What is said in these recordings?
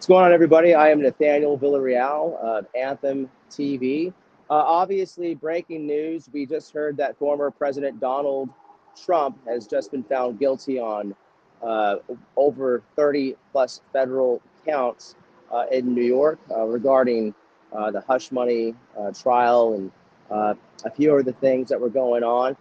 What's going on, everybody? I am Nathaniel Villarreal of Anthem TV. Obviously, breaking news. We just heard that former President Donald Trump has just been found guilty on over 30 plus federal counts in New York regarding the hush money trial and a few other things that were going on.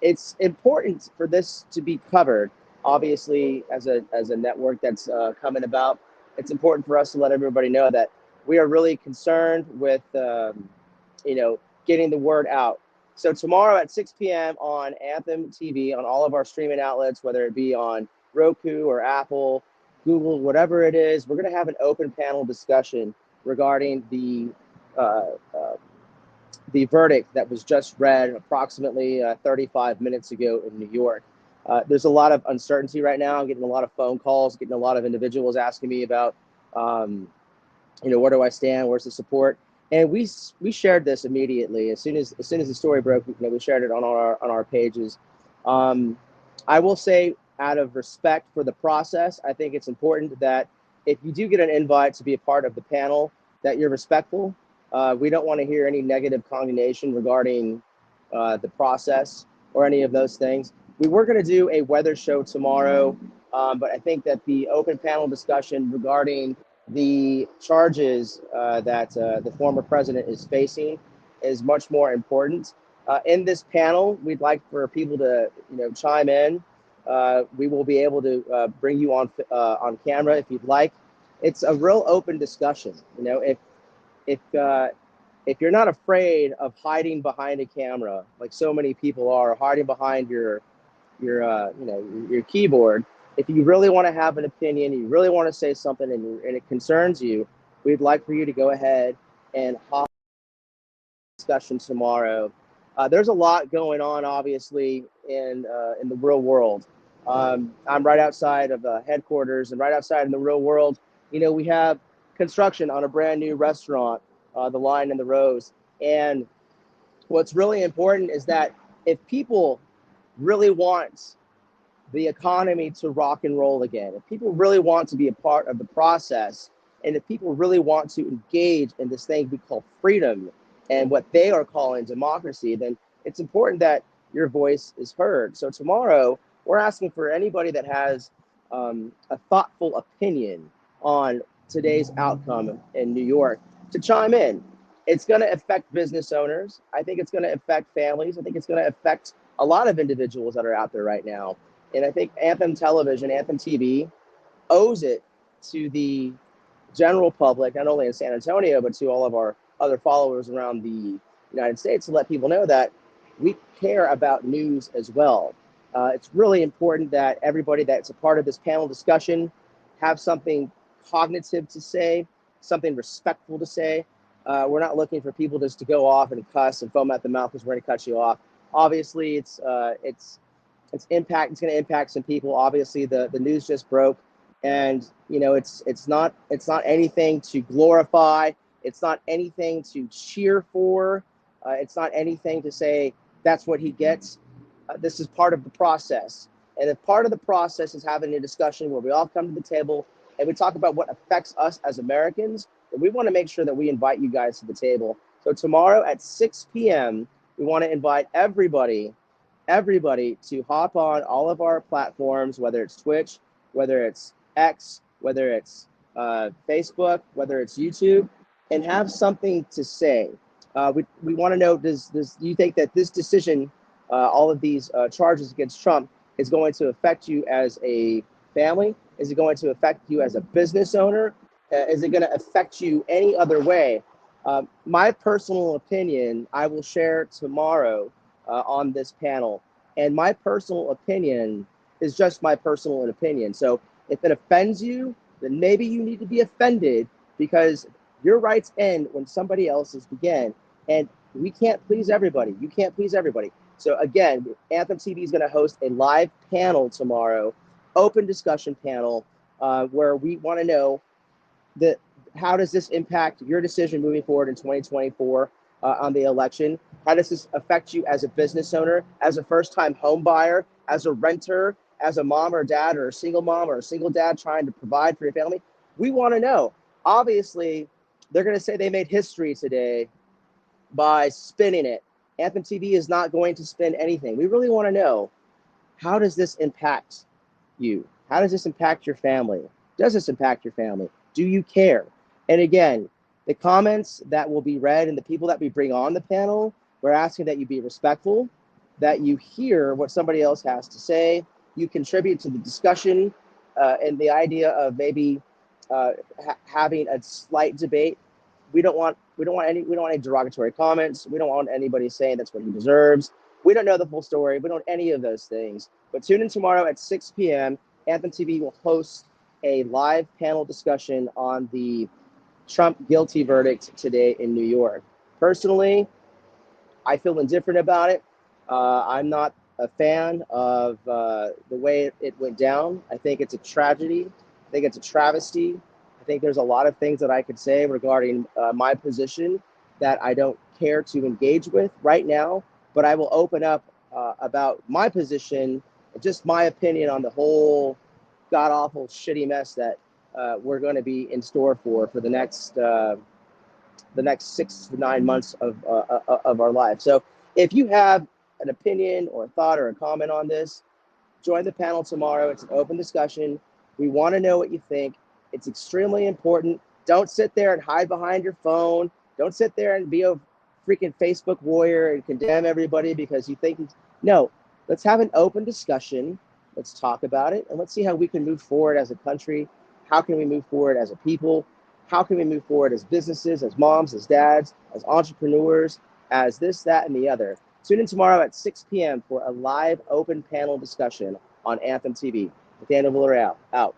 It's important for this to be covered, obviously, as a network that's coming about. It's important for us to let everybody know that we are really concerned with, getting the word out. So tomorrow at 6 p.m. on Anthem TV, on all of our streaming outlets, whether it be on Roku or Apple, Google, whatever it is, we're going to have an open panel discussion regarding the verdict that was just read approximately 35 minutes ago in New York. There's a lot of uncertainty right now. I'm getting a lot of phone calls, getting a lot of individuals asking me about, where do I stand? Where's the support? And we shared this immediately as soon as the story broke. We shared it on our pages. I will say, out of respect for the process, I think it's important that if you do get an invite to be a part of the panel, that you're respectful. We don't want to hear any negative condemnation regarding the process or any of those things. We were going to do a weather show tomorrow, but I think that the open panel discussion regarding the charges that the former president is facing is much more important. In this panel, we'd like for people to chime in. We will be able to bring you on camera if you'd like. It's a real open discussion. If you're not afraid of hiding behind a camera, like so many people are, hiding behind your keyboard, if you really want to have an opinion, you really want to say something, and it concerns you, we'd like for you to go ahead and hop discussion tomorrow. There's a lot going on, obviously, in the real world. I'm right outside of headquarters, and right outside in the real world, we have construction on a brand new restaurant, the Line and the Rose. And what's really important is that if people really want the economy to rock and roll again, if people really want to be a part of the process, and if people really want to engage in this thing we call freedom and what they are calling democracy, then it's important that your voice is heard. So tomorrow, we're asking for anybody that has a thoughtful opinion on today's outcome in New York to chime in. It's going to affect business owners. I think it's going to affect families. I think it's going to affect a lot of individuals that are out there right now. And I think Anthem Television, Anthem TV, owes it to the general public, not only in San Antonio, but to all of our other followers around the United States, to let people know that we care about news as well. It's really important that everybody that's a part of this panel discussion have something cognitive to say, something respectful to say. We're not looking for people just to go off and cuss and foam at the mouth because we're going to cut you off. Obviously, it's going to impact some people. Obviously, the news just broke, and it's not anything to glorify. It's not anything to cheer for. It's not anything to say that's what he gets. This is part of the process, and if part of the process is having a discussion where we all come to the table and we talk about what affects us as Americans, then we want to make sure that we invite you guys to the table. So tomorrow at 6 p.m., we want to invite everybody to hop on all of our platforms, whether it's Twitch, whether it's X, whether it's Facebook, whether it's YouTube, and have something to say. We want to know, do you think that this decision, all of these charges against Trump, is going to affect you as a family? Is it going to affect you as a business owner? Is it going to affect you any other way? My personal opinion, I will share tomorrow on this panel. And my personal opinion is just my personal opinion. So if it offends you, then maybe you need to be offended, because your rights end when somebody else's begin. And we can't please everybody. You can't please everybody. So again, Anthem TV is going to host a live panel tomorrow, open discussion panel, where we want to know how does this impact your decision moving forward in 2024 on the election? How does this affect you as a business owner, as a first-time home buyer, as a renter, as a mom or dad, or a single mom or a single dad trying to provide for your family? We want to know. Obviously, they're going to say they made history today by spinning it. Anthem TV is not going to spin anything. We really want to know, how does this impact you? How does this impact your family? Does this impact your family? Do you care? And again, the comments that will be read and the people that we bring on the panel, we're asking that you be respectful, that you hear what somebody else has to say, you contribute to the discussion, and the idea of maybe having a slight debate. We don't want any derogatory comments. We don't want anybody saying that's what he deserves. We don't know the full story. We don't know any of those things. But tune in tomorrow at 6 p.m. Anthem TV will host a live panel discussion on the Trump guilty verdict today in New York. Personally, I feel indifferent about it. I'm not a fan of the way it went down. I think it's a tragedy. I think it's a travesty. I think there's a lot of things that I could say regarding my position that I don't care to engage with right now, but I will open up about my position, just my opinion on the whole god-awful, shitty mess that we're going to be in store for the next 6 to 9 months of our life. So if you have an opinion or a thought or a comment on this, join the panel tomorrow. It's an open discussion. We want to know what you think. It's extremely important. Don't sit there and hide behind your phone. Don't sit there and be a freaking Facebook warrior and condemn everybody because you think, no, let's have an open discussion. Let's talk about it and let's see how we can move forward as a country. How can we move forward as a people? How can we move forward as businesses, as moms, as dads, as entrepreneurs, as this, that, and the other? Tune in tomorrow at 6 p.m. for a live open panel discussion on Anthem TV. Nathaniel Villarreal, out.